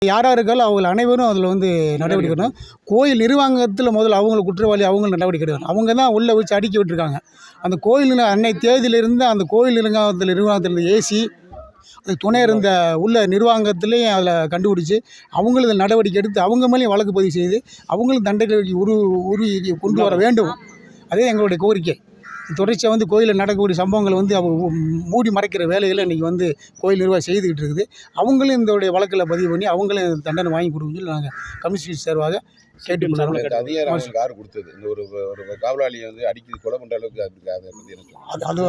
யார் இருக்காலும் அவங்க அனைவரும் அதில் வந்து நடவடிக்கை எடுக்கணும். கோயில் நிர்வாகத்தில் முதல்ல அவங்கள குற்றவாளி அவங்களும் நடவடிக்கை எடுக்கணும். அவங்க தான் உள்ளே வச்சு அடுக்கி விட்டுருக்காங்க. அந்த கோயில் அன்னை தேதியிலிருந்து அந்த கோயில் நிர்வாகத்தில் ஏசி அதுக்கு துணை இருந்த உள்ள நிர்வாகத்திலையும் அதில் கண்டுபிடிச்சி அவங்களும் நடவடிக்கை எடுத்து அவங்க மேலேயும் வழக்கு பதிவு செய்து அவங்களும் தண்டனைக்கு உருவி கொண்டு வர வேண்டும். அதே எங்களுடைய கோரிக்கை. தொடர்ச்சியாக வந்து கோயிலில் நடக்கக்கூடிய சம்பவங்கள் வந்து மூடி மறைக்கிற வேலைகளை இன்றைக்கி வந்து கோயில் நிர்வாகம் செய்துக்கிட்டு இருக்குது. அவங்களும் இந்த வழக்கில் பதிவு பண்ணி அவங்களும் தண்டனை வாங்கி கொடுக்கணும்னு சொல்லி நாங்கள் கம்யூனிஸ்ட் சார்பாக கேட்டுக்கொள்கிறோம். அதிகாரம் யார் கொடுத்தது? இந்த ஒரு காவலாளியை வந்து அடிக்கடி கொலை பண்ணுற அளவுக்கு அது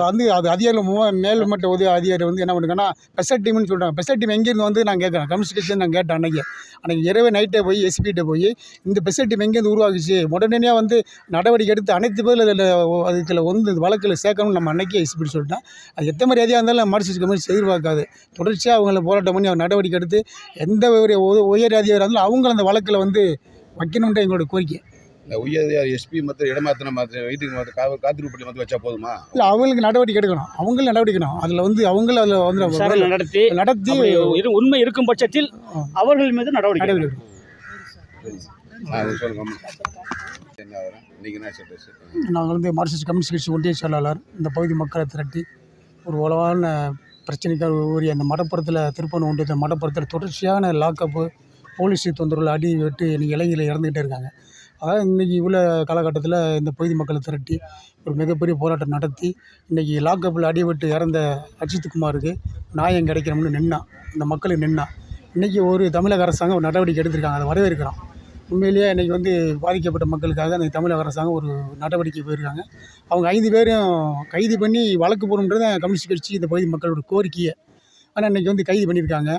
அதிகாரிகள் மேல்மட்ட உதவி அதிகாரி வந்து என்ன பண்ணுறாங்கன்னா ஸ்பெஷல் டீம்னு சொல்கிறாங்க. ஸ்பெஷல் டீம் எங்கேருந்து வந்து நான் கேட்குறேன். கம்யூனிஸ்ட் நான் கேட்டேன். அன்றைக்கி இரவே நைட்டே போய் எஸ்பிகிட்ட போய் இந்த ஸ்பெஷல் டீம் எங்கேருந்து உருவாக்குச்சு உடனடியாக வந்து நடவடிக்கை எடுத்து அனைத்து பேர் அதுக்கு வந்து வழக்கில் சேர்க்கணும்னு நம்ம அன்றைக்கே எஸ்பிட்டு சொல்லிட்டேன். அது எத்தனை மாதிரி அதிகாரம் இருந்தாலும் மார்க்சிஸ்ட் கம்யூனிஸ்ட் எதிர்பார்க்காது. தொடர்ச்சியாக அவங்கள போராட்டம் பண்ணி அவர் நடவடிக்கை எடுத்து எந்த உயர் அதிகாரியாக இருந்தாலும் அவங்கள அந்த வழக்கில் வந்து வைக்கணும்ன்ற எங்களோட கோரிக்கை. இந்த உயர் எஸ்பி மற்ற இடமாத்தின வீட்டுக்கு காத்திருப்பு மற்ற வச்சா போதுமா? இல்லை, அவங்களுக்கு நடவடிக்கை எடுக்கணும். அவங்களும் நடவடிக்கை எடுக்கணும். அதில் வந்து அவங்களும் அதில் வந்து நடத்தி உண்மை இருக்கும் பட்சத்தில் அவர்கள் மீது நடவடிக்கை எடுக்கணும். நாங்கள் வந்து மார்க்சிஸ்ட் கம்யூனிஸ்ட் கட்சி ஒன்றிய செயலாளர். இந்த பகுதி மக்களை திரட்டி ஒரு உலகான பிரச்சனைக்காக உரிய அந்த மடப்புறத்தில் திருப்பணம் ஒன்றியத்தில் மடப்புறத்தில் தொடர்ச்சியான லாக்கப்பு போலீஸ் தொந்தரவில் அடி வெட்டு இன்றைக்கி இளைஞர்கள் இறந்துக்கிட்டே இருக்காங்க. அதாவது இன்றைக்கி உள்ள காலகட்டத்தில் இந்த பகுதி மக்களை திரட்டி ஒரு மிகப்பெரிய போராட்டம் நடத்தி இன்றைக்கி லாக்கப்பில் அடி வெட்டு இறந்த அஜித்குமாருக்கு நியாயம் கிடைக்கணும்னு இந்த மக்களுக்கு இன்றைக்கி ஒரு தமிழக அரசாங்கம் ஒரு நடவடிக்கை எடுத்திருக்காங்க. அதை வரவேற்கிறோம். உண்மையிலேயே இன்றைக்கி வந்து பாதிக்கப்பட்ட மக்களுக்காக அந்த தமிழக அரசாங்கம் ஒரு நடவடிக்கை போயிருக்காங்க. அவங்க 5 பேரும் கைது பண்ணி வழக்கு போடணுன்றது கம்யூனிஸ்ட் கட்சி இந்த பகுதி மக்களோட கோரிக்கையை. ஆனால் இன்றைக்கி வந்து கைது பண்ணியிருக்காங்க.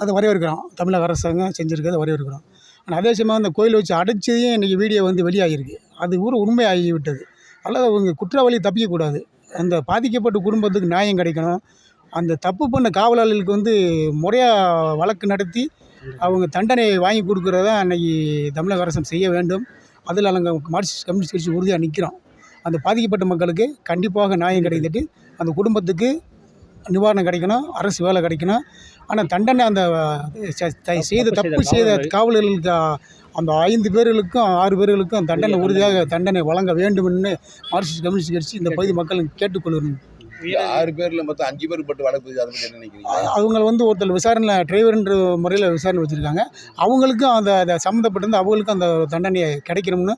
அதை வரவேற்கிறோம். தமிழக அரசாங்கம் செஞ்சுருக்கிறத வரவேற்கிறோம். ஆனால் அதே சமயம் அந்த கோயிலை வச்சு அடைச்சதையும் இன்றைக்கி வீடியோ வந்து வெளியாகிருக்கு. அது உண்மை ஆகிவிட்டது. அதனால் அவங்க குற்றவாளி தப்பிக்கக்கூடாது. அந்த பாதிக்கப்பட்ட குடும்பத்துக்கு நியாயம் கிடைக்கணும். அந்த தப்பு பண்ண காவலாளர்களுக்கு வந்து முறையாக வழக்கு நடத்தி அவங்க தண்டனை வாங்கி கொடுக்குறதா அன்றைக்கி தமிழக அரசு செய்ய வேண்டும். அதில் நாங்கள் மார்க்சிஸ்ட் கம்யூனிஸ்ட் கட்சி உறுதியாக நிற்கிறோம். அந்த பாதிக்கப்பட்ட மக்களுக்கு கண்டிப்பாக நியாயம் கிடைத்துட்டு அந்த குடும்பத்துக்கு நிவாரணம் கிடைக்கணும். அரசு வேலை கிடைக்கணும். ஆனால் தண்டனை அந்த தப்பு செய்த காவலர்களுக்கு அந்த 5 பேர்களுக்கும் 6 பேர்களுக்கும் தண்டனை வழங்க வேண்டும்னு மார்க்சிஸ்ட் கம்யூனிஸ்ட் கட்சி இந்த பகுதி மக்களுக்கு கேட்டுக்கொள்கிறோம். 6 பேரில் மொத்தம் 5 பேருக்கு பட்டு வழக்கு அதை பற்றி என்ன நினைக்கிறீங்க? அவங்க வந்து ஒருத்தர் விசாரணை டிரைவர்ன்ற முறையில் விசாரணை வச்சுருக்காங்க. அவங்களுக்கும் அந்த சம்மந்தப்பட்டிருந்து அவங்களுக்கும் அந்த தண்டனை கிடைக்கணும்னு